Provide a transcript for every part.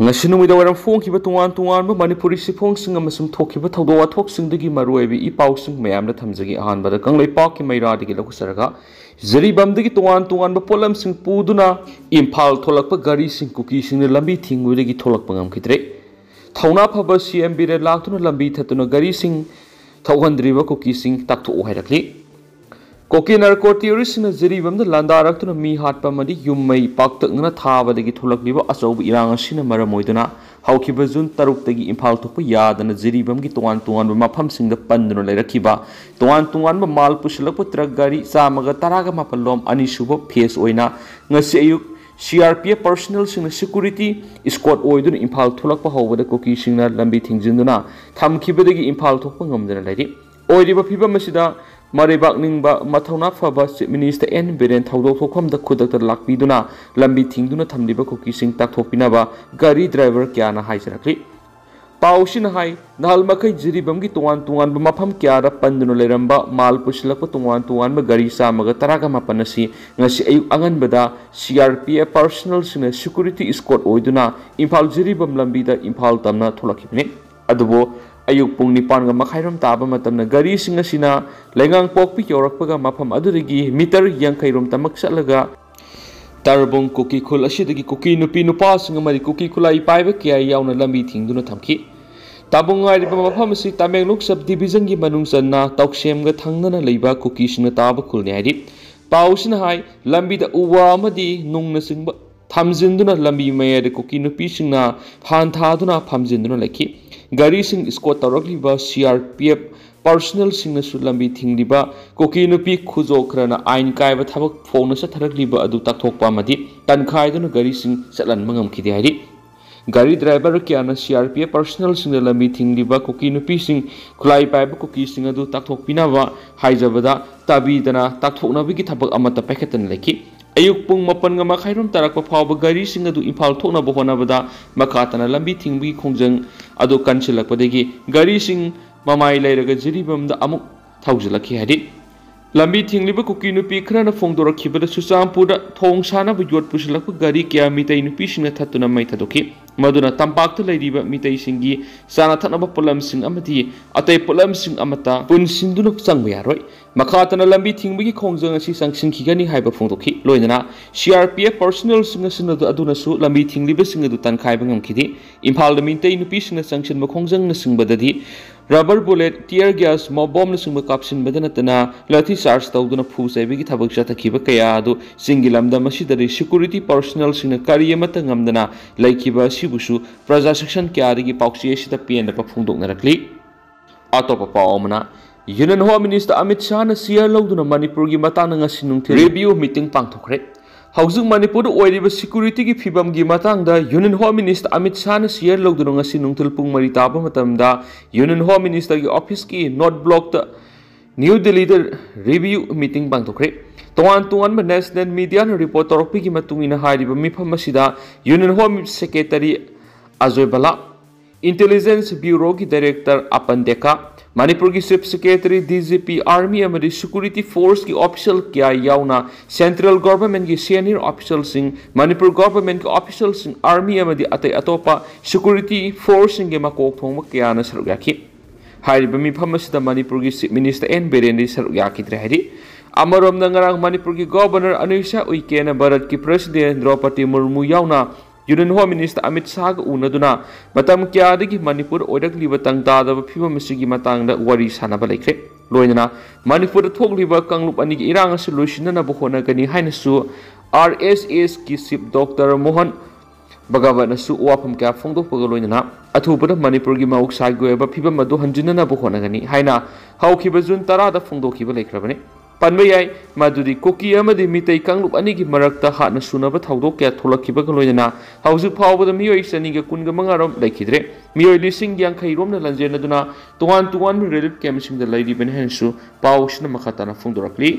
ngasi numida waram phongkiba tungan manipuri sifhongsing amasung thokhiba thawdo wathoksingdagi maruibi ipausing mayamna thamjagi ahanbada kanglei pak ki mairadagi lokusaraga zaribamdagi tungan polamsing puduna imphal tholakpa gari sing kuki sing lambi thingudagi tholakpa ngamkhidre Thouna phaba CM Biren laktuna lambi thattuna gari sing thokhandriba kuki sing taktho hairakli Koki narco theorists in a zeribam the landarak to me hat pamadi you may pak the thava the gitulakliva asob irang cinema moiduna how kibazun taruk the impal to yad and a zeribam gituan to one mapam sing the pandano lerakiba to one mal pushlaputra gari samaga taraga mapalom anishubo ps oina ngasayuk CRP personal sing security squad oidun impal tulakpa over the cookie singer lambi thingzinduna tham kibadagi impal to pangam lady oidiba piba masida Maribak ningba Thouna phaba Minister CM Biren thawdo thokham da khudakta lakpiduna lambi thingduna thamliba kuki sing takthopinaba gari driver kyana haisarakli pausin hai nahal makai jiribam gi tungan mafam kyara pandunu leramba mal puslakpa tungan ba gari samaga taraga mapanasi ngasi ayuk angan bada CRPF personal sing security squad oiduna imphal jiribam lambi da imphal tamna tholakibne adubo Ayuk pung nipan ga makhairam taba matamna gari singa sina lengang pokpi yorakpaga mafam adurigi meter yang khairum tamak salaga tarbong kuki khul asidagi kuki nupa singa mari kuki khulai paiba kya yauna lambi thingduna thamki tabung ngai ba mafam si Tamenglong sub division gi manung sanna tauksem ga thangnana leiba kuki singa taba khulni haidi pausina hai lambi da uwa amadi nungna singba thamjinduna lambi mayade kuki nupi singna phan thaduna phamjinduna leki gari sing squad tarakliba CRPF personal sing nasu lambi thingdiba koki nupi khujo khrana ain kaiba thabak phone sa tharakliba adu takthokpa madi tankhai gari sing chalan mangam khidi hari gari driver kyana CRPF personal sing lambi thingdiba koki nupi sing khulai paiba koki sing adu takthokpina wa haijabada tabidana takthokna bigi thabak amata paiketan leki Ayuk pung mapan nga makhairum tarak phaoba gari sing adu imphal thokna bohona bada makhatana lambi thingbi khongjang adu kanchilak padegi gari sing mamai leiraga jiribam da amuk thaujalaki hadi lambi thingliba kuki nupi khrana phongdorakhibada suchampura thong sana bu yot pusilak gari kya mitai nupi sing thattuna mai thadoki maduna tampak tha leiriba mitai singi sana thanaba polam sing amati atai polam sing amata pun sinduna changba yaroi makhatana lambi thingbi khongjang asi sangsin khigani haiba phongdoki loinana CRPF personal sing asina aduna su lambi thingliba sing adu tankhai bangam khidi imphal da mitai nupi sing sangsin ma khongjang na singbadadi rubber bullet tear gas mob bomb na singba kapsin badana tana lathi charge tawduna phu saibigi thabak jatakhiba kaya adu singilamda masidari security personal sing kariya mata ngamdana laikhiba sibusu praja section kyarigi pauksi sida pen da phungdok narakli atopa paomana Union Home Minister Amit Shah na siya lawduna Manipur gi matang nga sinungthil review meeting pangthokre Hausung Manipur oiriba security gi phibam gi matang da Union Home Minister Amit Shah na siya lawduna nga sinungthil pung mari taba matamda Union Home Minister gi office ki North Block ta New Delhi da review meeting pangthokre Tuan ba national media na report torokpi gi matungina hairiba mifam masida Union Home Secretary Ajoy Bala Intelligence Bureau ki Director Apandeka Manipur ki Chief Secretary DGP Army amadi Security Force ki official kya yauna Central Government ki senior officials sing Manipur Government ki officials sing Army amadi atai atopa Security Force sing ma kok thong kya na sarugaki hairiba mi phamasida Manipur ki Chief Minister CM Biren ri sarugaki drehari amarom na ngarang Manipur ki Governor Anuisha Uike na Bharat ki President Draupadi Murmu yauna Union Home Minister Amit Shah unaduna matam kyadagi Manipur oirakliba tangtadaba phibam asigi matangda wari sanaba laikre loinana Manipur thokliba kanglup anigi irang asu loisinana bohona gani hainasu RSS ki Chief Dr Mohan Bhagavan asu wafam kya phongdokpaga loinana athubada Manipur gi mauk sagoeba phibam adu hanjinana bohona gani haina haukiba jun 10 da phongdokhiba laikrabane Panbayai madudi koki amadi mitai kanglup anigi marakta hatna sunaba thawdok kya tholakhiba loinana hauju phawbada miyoi saniga kunga mangarom laikhidre miyoi lising yang khairomna lanjena duna tuan relief camp sing da laidi ben hensu pawsna makhatana phongdorakli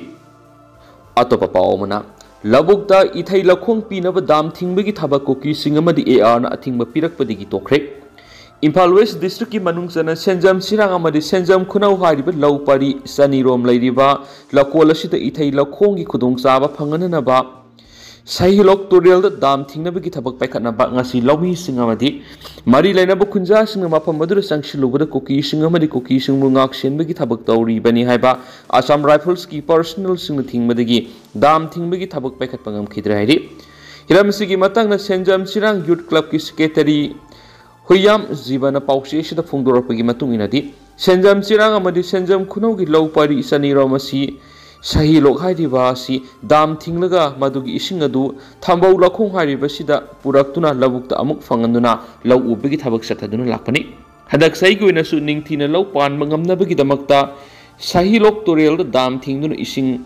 atopa pawmana labukta ithai lakhong pinaba dam thingbagi thaba koki sing amadi AR na athingba pirakpadigi tokre Imphal West District ki manungsana Senjam Sirang amadi Senjam Khunau hariba laupari sanirom leiriba lakol asida ithai lakhong gi khudong chaba phangana ba Sahilok Tureal Dam Tingnabiki Tabak Pakanaba Nasi Lomi Singamadi Mari Lenaba Kunja Singama Pamadu Sangshiluba Kuki Singamadi Kuki Singmungak Shinbiki Tabak Tauri Bani Haiba Assam Rifles ki personal Singating Madigi Dam Tingbiki Tabak Pakat Pangam Kidrahidi Hiramsigi Matang na Senjam Sirang Youth Club ki Secretary Huyam Zibana Pausi the Fundorapagi Matunginadi Senjam Sirang Amadi Senjam Kunogi Low Pari Sani Romasi Sahilok Haidibasi Dam Tinglaga Madugi Isingadu Tambau Lakong Haribasida Puratuna Labukta Amuk Fanganduna Low Ubigi Tabak Sataduna Lapani Hadak Saiguina Suning Tina Low Pan Mangam Nabagi Damakta Sahilok Tureal Dam Tingduna Ising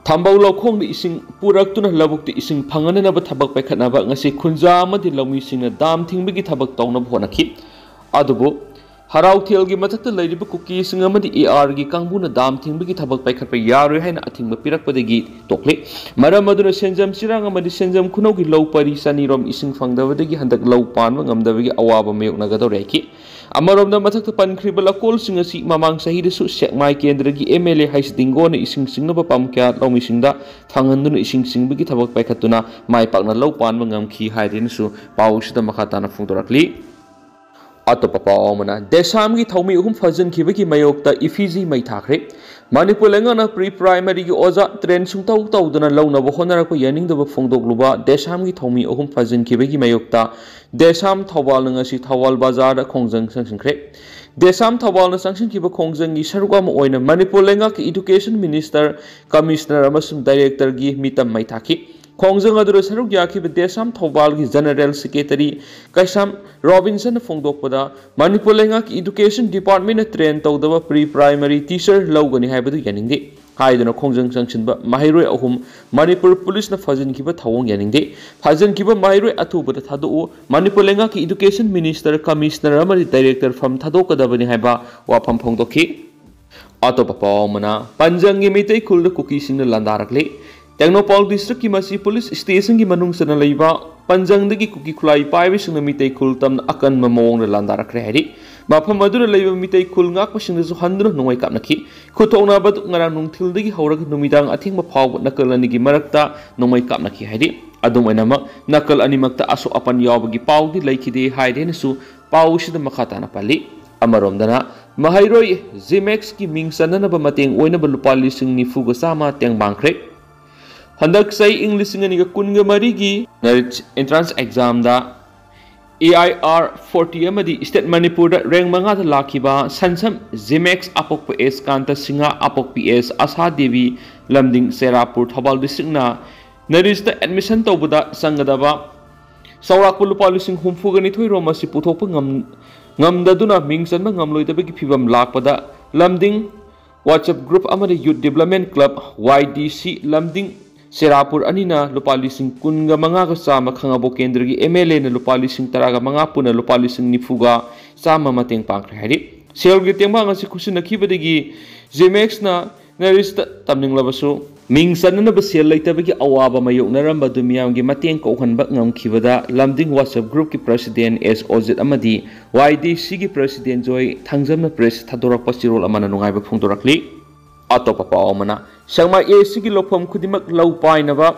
Tambau Lakong the Ising Puratuna Labuk the Ising Panganaba Tabak Pakanaba Nasi Kunjama the Lomi Sing Dam Tingbigi Tabak Tauna Honaki Adubo Harau Tielgi Matata Lady Kuki Singamadi AR Gi Kanguna Dam Tingbigi Tabak Pakat Yaru Hen Ating Pirak Padagi Tokle Maramaduna Senjam Sirangamadi Senjam Kunogi Low Pari Sanirom Ising Fangdavadi Handak Low Pan Ngamdavi Awaba Milk Nagadoreki Amarom the Matata Pan Kribala Kol Singasi Mamang Sahidisu Sek Mike Kendragi MLA Hais Dingona Ising Singaba Pamka Lomisinda Fanganduna Ising Singbigi Tabak Pakatuna My Pagna Low Pan Mangam Ki Haidinsu Paush the Makatana Fundorakli Atopapa Omana, Desamgi Tomi Fazan Kibiki Mayokta, Ifiji Maitakre, Manipulangana pre-primary Oza, Tren Sungtau Taudana Lona Honaraco Yaning the Fondo Gluba, Desamgi Tomi Fazan Kibiki Mayokta, Desam Tawalangasi Tawal Bazar, Kongzang Sanction Crep, Desam Tawal Sanction Kiba Kongzang Isargam Oina, Manipulangak Education Minister, Commissioner Amasum Director Gi Mitam Maitaki. Kongzang adura saruk yaki Desam Thobal ki General Secretary Kaisam Robinson Fongdokpada Manipur Lengak Education Department train tawdaba pre-primary teacher lawgani haibadu yaningde haiduna Kongzang Sanctionba Mahiroi ahum Manipur Police na Fazin kiba thawong yaningde Fazin kiba Mahiroi atubada thadu Manipur Lengak Education Minister Commissioner amari Director from thadokadabani haiba wafam phongdokhi Atopapa mana Panjangi Mitei Kulda Kuki sing landarakle Technopol District ki masi police station ki manung sana leiba panjang dagi kuki khulai paibe sing mitei khul tam akan mamong na landara krehri mafam adura leiba mitei khul ngak pa sing zu handro nongai kap nakhi khutona bad ngara nung thil dagi haurag numidang athing ma phaw nakal ani gi marakta nongai kap nakhi haidi adum enama nakal ani makta aso apan yawbagi paw di leikhide haide su paw sida makhata na pali amarom dana mahairoi Zimex ki ming sanana ba mateng oina ba lupali sing ni fuga sama teng bangkre Handak say English nga kunga marigi entrance exam da AIR 40 amadi State Manipur da rank mga lakiba sansam Zimex apok PS kanta singa apok PS Asa Devi Lamding Serapur Thobal district na narista admission tawbada sangadaba Saurak pulupa sing humfu gani thoy roma si puthok ngamdaduna mingsan ma ngamloidabagi phibam lakpada Lamding WhatsApp group amadi Youth Development Club YDC Lamding Serapur anina lupali sing kunga mga kasama khangabo kendra gi MLA na lupali sing taraga mga puna lupali sing nifuga sama mateng pangkrahari sel gi tengma nga si kusina kibadagi Zimex na narista tamning labasu mingsan na basel laitabagi awaba mayok naramba dumiyam gi mateng ko khanba ngam khibada Lamding WhatsApp group ki president SOZ amadi YDC gi president Joy thangjamna press thadorak pasirol amana nungai ba phungdorakli Atopapa Omana Sangma A Sigi Lopom Kudimak Low Painava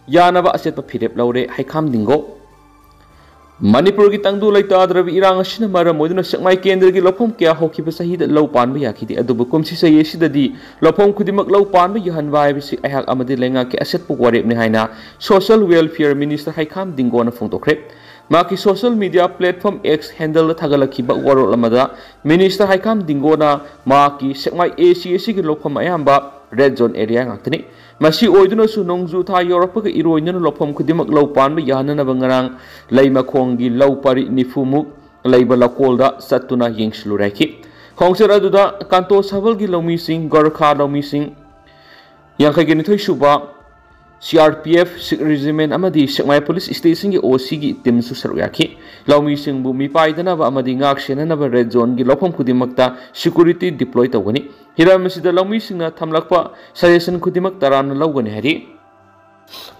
Yanava Aset Philip Laure Haikam Dingo Manipur ki tangdu lai tadrabi irang sina mara moduna Sangma Kendra ki Lopom kya hoki basahid low pan ba yakidi adubu kumsi sa yesidadi Lopom Kudimak low pan ba yahan vai bisi ayhak amadi lenga ki aset puk warep ni haina Social Welfare Minister Haikam Dingo na phongtokre Maki social media platform X handle thagalaki ba warol amada Minister Haikam Dingona maki sekmai ACAC ki lopham ayamba red zone area ngaktani masi oiduna su nongju tha Europe ka iroina lopham kudimak lopan ba yana na bangarang leima khongi lopari nifumu leiba lakolda thattuna yingsluraki khongsera duda kanto saval gi lomi sing gorkha lomi sing yangkai geni thoi suba CRPF Regiment amadi Sekmai Police Station ki OC ki team su saruyaki Laumi sing bu mi paidana ba amadi ngak sena na ba red zone ki lopam kudimakta security deploy tawgani hiram sida Laumi sing na thamlakpa suggestion kudimak taran lawgani hari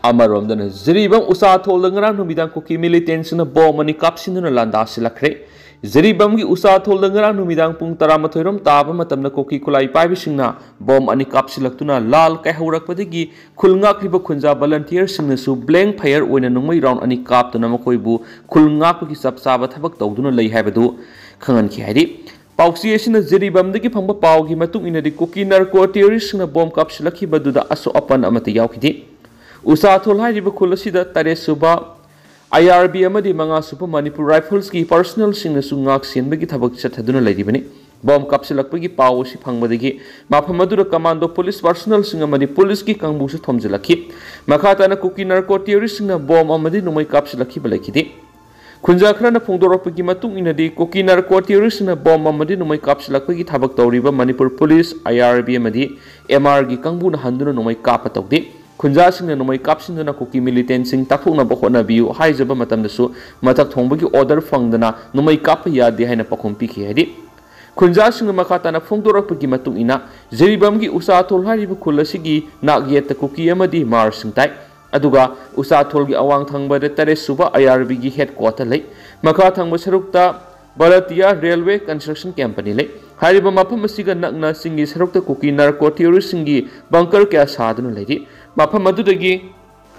amarom dana zribang usa thol ngrang numidang kuki militants na bomb ani kapsin na landa silakre ꯖꯔꯤꯕꯝ गी उसा थोल दंगरा नुमिदांग पुंग 13 रोम ताबा मतमना कोकी कुलाई पाइबिसिंगना Baum अनि कापसिलक्तुना लाल कायहौरकपदगी खुलंगाक्रिबा खुंजा volunteer सिंगनसु blank fire ओइना नुंगमै round अनि कापतुना मखोइबु खुलंगाकपगी सबसाबा थबक तौदुना लई हाइबदु खंगनखि हाइदि पाउसी एसिना जरिबमदगी फंगबा पाउगी मतुंग इनदि cookie narco टेररिस्टना Baum कापसिलखिबदुदा असो अपन अमति यावखिदि उसा थोल हाइरिबा खुलसिदा तरेसुबा IRB amadi manga super Manipur Rifles ki personal singna sungak sienbagi thabak chathaduna laidibani bom kapsilakpagi paw si phangbadagi mafamadura commando police personal singa mani police ki kangbu su thomjilakhi makhata na kuki narco terrorist singna bom amadi numai kapsilakhi balakidi khunja khrana phongdoropagi matung inadi kuki narco terrorist na bom amadi numai kapsilakpagi thabak tawriba Manipur police IRB amadi MR gi kangbu na handuna numai kapa tawdi खुंजा सिंह नोमई कापसिंदना Kuki militant सिंह ताखुना बखोना बियु हाइजबा मतमदसु मथक थोंबगी ऑर्डर फंगदना नोमई काप यादे हाइना पखोम पिखि हाइदि खुंजा सिंह मखाताना फोंदोरकपगी मतुंग इना जरिबमगी उसा थोल हारिबु खुलसिगी नागयेत कुकी अमदी मार सिंगताइ अदुगा उसा थोलगी अवांग थंगबदे तरेसुबा IRB गी हेडक्वार्टर लै मखा थंगब सरुक्ता भारतीय रेलवे कंस्ट्रक्शन कंपनी ले हारिबा मफम असिगा नगना सिंगी सरुक्ता कुकी नार्को टेररिस्ट सिंगी बंकर क्या सादुना लैदि मफम अदुदगी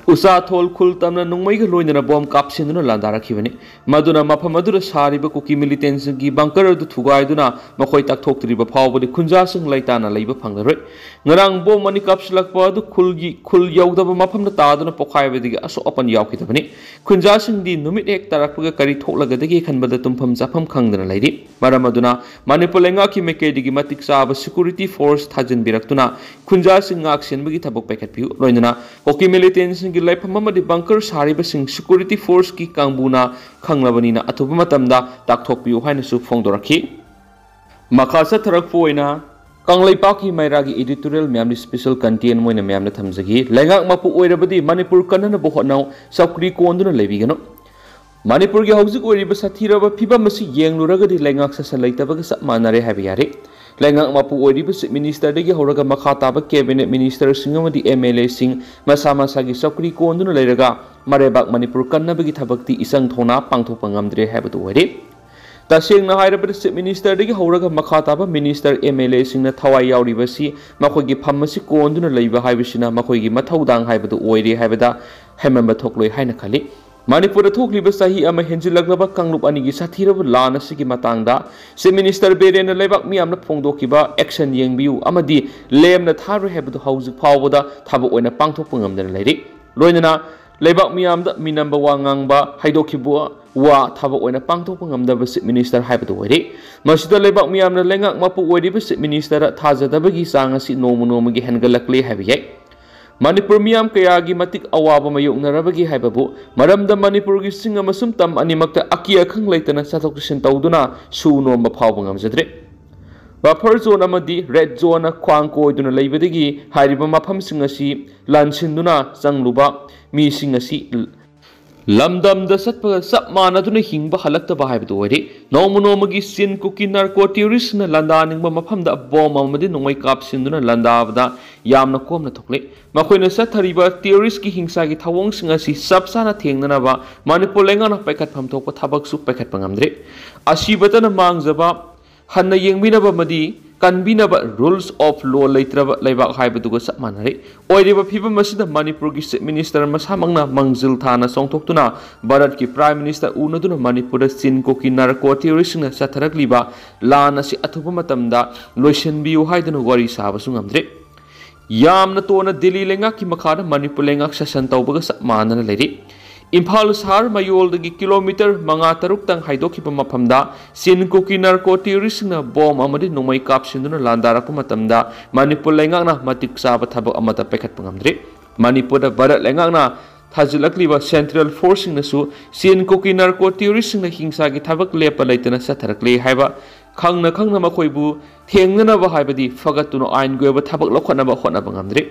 उसा थोल खुल तमना नुंगमैग लोइनना बॉम कापसिंदुना लांदारखिबनि मदुना मफम अदुरा सारिबा कुकी मिलिटेंट्स गी बंकर अदु थुगाइदुना मखोय ताकथोक्त्रिबा फावबदि खुंजा सिंग लैताना लैबा फंगरoi ngarang bom mani kapsilakpa adu khul yaudaba mafamda taaduna pokhaibadigi aso open yaukhitabani khunja singdi numit ek tarakpaga kari thoklagadagi khanbada tumpham chafam khangdana laidi maramaduna Manipur lenga ki mekedigi matik saba security force thajin biraktuna khunja sing ngak senbagi thabok paikhatpiu loinana hoki militants gi laifam amadi bunker sariba sing security force ki kangbuna khanglabani na athuba matamda takthokpiu haina su phongdorakhi makhasa tharakpoina Kanglaipak Mairagi editorial Mamli special content moina Mamna Thamzagi, Langak Mapu Oirabadi, Manipur Kanana Bohotnau, Sakri Konduna Levigano. Manipur Hauzik Oriba Satira, Piba Masi Yang Luragadi Langak Sasalaitabaka Manare Haviari. Langak Mapu Oriba Minister de Horaga Makataba Cabinet Minister Singama MLA Sing, Masama Sagi Sakri Konduna Leraga, Marebak Manipur Kanabagi Tabakti Isang Thouna, Pangtopangamdre Habatu Wari. तसेंग ना हाइरबद chief minister दगी हौरगा मखाताबा minister MLA सिंगना थवाई यावरिबसी मखोगी फम्मसी कोंदुना लैबा हाइबिसिना मखोगी मथौदांग हाइबदु ओइरे हाइबदा Hemam थोक्लोय हाइना खाली मणिपुर थोक्लिबा सही अमा हेंजिलग्लबा कांगलुप अनिगी साथीरब लान सिगी मतांगदा chief minister Beren लेबाक मियामना फोंदोकिबा action येंगबियु अमदी Lemna Tharu हाइबदु हौजिक फावबदा थाबक ओइना पांगथोकपंगमदना लैरि लोइनना लेबाक मियामदा मिनम्बा वांगांगबा हाइदोखिबु वा थाबक ओइना पांगथोकपंगमदबा chief minister हाइबदु ओइरि मसिदा लेबाक मियामना लेंगाक मापु ओइरिबा चीफ मिनिस्टर थाजदबगी चांगसी नोमनोमगी हेनगलक्ले हाइबियै Manipur miyam kayagi matik awaba mayoknarabagi haibabu maramda Manipurgi sing amasum tam animakta akia khang leitana sathoksin tawduna su nomba phawba ngamjadre buffer zone amadi red zone khwang koiduna leibadagi hairiba mafam sing asi lansinduna changluba mi sing asi lamdam da satpa sap manaduna hingba halaktaba haibadu ori nomunomagi sin kuki narco terrorist na landaningba mafamda bomb amadi nongmai kapsinduna landabda yamna komna thokle makoina sathariba terrorist ki hingsa gi thawong singa si sabsana thengnanaba Manipur lengana paikat phamthokpa thabak su paikat pangamdre asibatana mangjaba hanna yengminaba madi kanbinaba rules of law leitraba leibak haibaduga sapmanare oiriba phibam masida Manipur gi chief minister masamangna mangjil thana songthoktuna Bharat ki prime minister unaduna Manipur sin ko ki narco terrorist na satharakliba lana si athuba matamda loisenbiu haiduna wari sabasu ngamdre yamna tona Delhi lenga ki makhada Manipur lenga shasan tawbaga sapmanana leiri Imphal Sahar mayol dagi kilometer manga taruk tang haidokhiba mafamda sin kuki narco terrorist na bom amadi nomai kapsinduna landarakpa matamda Manipur lengakna matik saba thabak amata pekhat pangamdre Manipur da Bharat lengakna thajilakliba central force na su sin kuki narco terrorist na hingsa gi thabak lepa leitana satharakle haiba khangna makoibu thengnana ba haibadi fagatuna ain goeba thabak lokhana ba khona bangamdre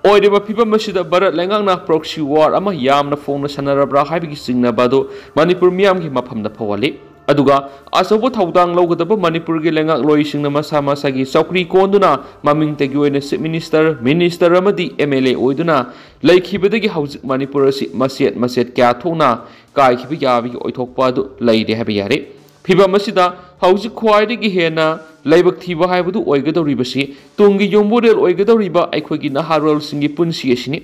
oiriba phibam masida Bharat lengakna proxy war ama yamna phongna sanarabra haibigi singna bado Manipur miyam gi mafamda phawali aduga asobo thaudang lawgadaba Manipur gi lengak loi singna masa gi saukri konduna maming tegi oina chief minister amadi MLA oiduna leikhibadagi hauzik Manipur si maset kya thona kai khibi yabi oithokpa du leide habi yare फिबम असिदा हौजिक ख्वाइदगी हेना लाइबक थीबा हाइबदु ओइगदौरिबसि तुंगी योंबोरेल ओइगदौरिबा अखोगी नहारोल सिंगी पुंसी असिनि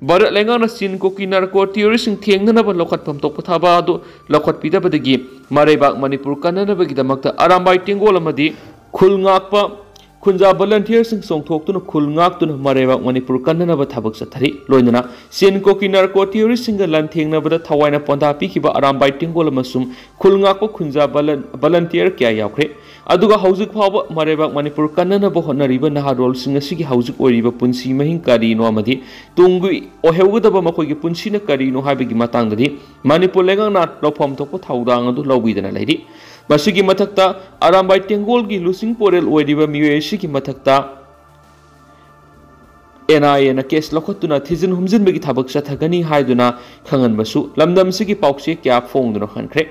भारत लेंगाना चीन cookie narco terrorist थेंगनब लौखटफम तोप थाबा अदु लौखटपिदबदगी मरेबाक Manipur कन्ननबगिदमक्ता Arambai Tenggol अमदि खुलंगाकपा खुंजा volunteer चोंथोक्तुना खुलंगाक्तुना मरेबाक Manipur कन्ननब थबक चथरी लोइनना चीन cookie narco terrorist लंथेंगनबद थवाइना पोंदा पिखिबा Arambai Tenggol अमसुम खुलंगाकपा खुंजा volunteer क्या यावख्रे अदुगा हौजिक फावबा मरेबाक मणिपुर कन्ननब होनरिबा नहारोलसिंग असिगी हौजिक ओइरिबा पुंसी महिंग करिनो अमदि तुंगु ओहेवगदबा मखोइगी पुंसीना करिनो हाइबगी मतंगदि मणिपुर लेंगाना लौफम थोप थौदांग अदु लौबिदना लेरि मसिगी मथक्ता अरामबाई टेंगोलगी लुसिंग पोरेल ओइरिबा मियोयसिगी मथक्ता NIA na case lokotuna thizin humjinbagi thabak chathagani haiduna khanganbasu lamdamsigi paukse kya phongduna khankhre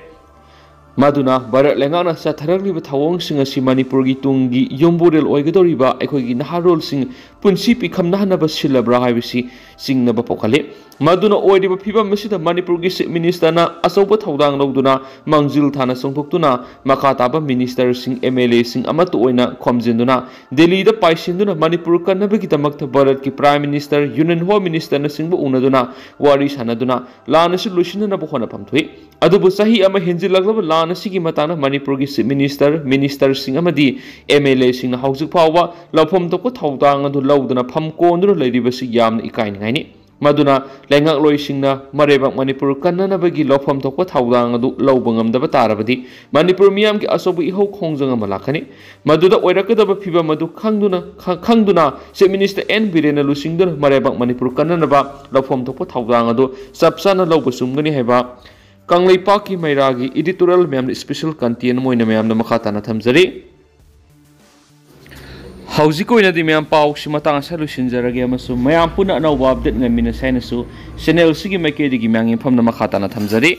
maduna barat lengana chatharagliba thawongsinga si manipurgi tungi yomborel oigadoriba aikhoigi naharol sing punsi pikham nahanaba silabra haibisi singnaba pokale maduna oiriba phibam masida manipurgi minister na asoba thaudang logduna mangjil thana songthoktuna makataba minister sing MLA sing amatu oina khomjinduna delhi da paisinduna manipur kannabagi damakta bharat ki prime minister union home minister na singbu unaduna wari sanaduna lana si lusinna na bokhona pamthui adubu sahi ama henjilaglaba lana sigi matana manipurgi minister sing amadi MLA sing na hausik phawba lawphom to ko thaudang adu lawduna pham kondu leiribasi yamna ikaingaini maduna lengak loisingna marebak manipur kannanabagi lawpham thokpa thaudang adu lawbangamdaba tarabadi manipur miyam ki asobu iho khongjang malakani maduda oirakadaba phiba madu khangduna chief minister N Biren lusingduna marebak manipur kannanaba lawpham thokpa thaudang adu sapsana lawbasumgani heba kanglei paki mairagi editorial mem special content moina mem na makhatana thamjari हौजिक ओइनादि म्याम पाउ सिमतांग सलुसिनजरगे अमसु मयाम पुना अनौबा update ngami na sainasu channel sigi maikedi gi म्यांग इनफम ना मखाताना थमजरी।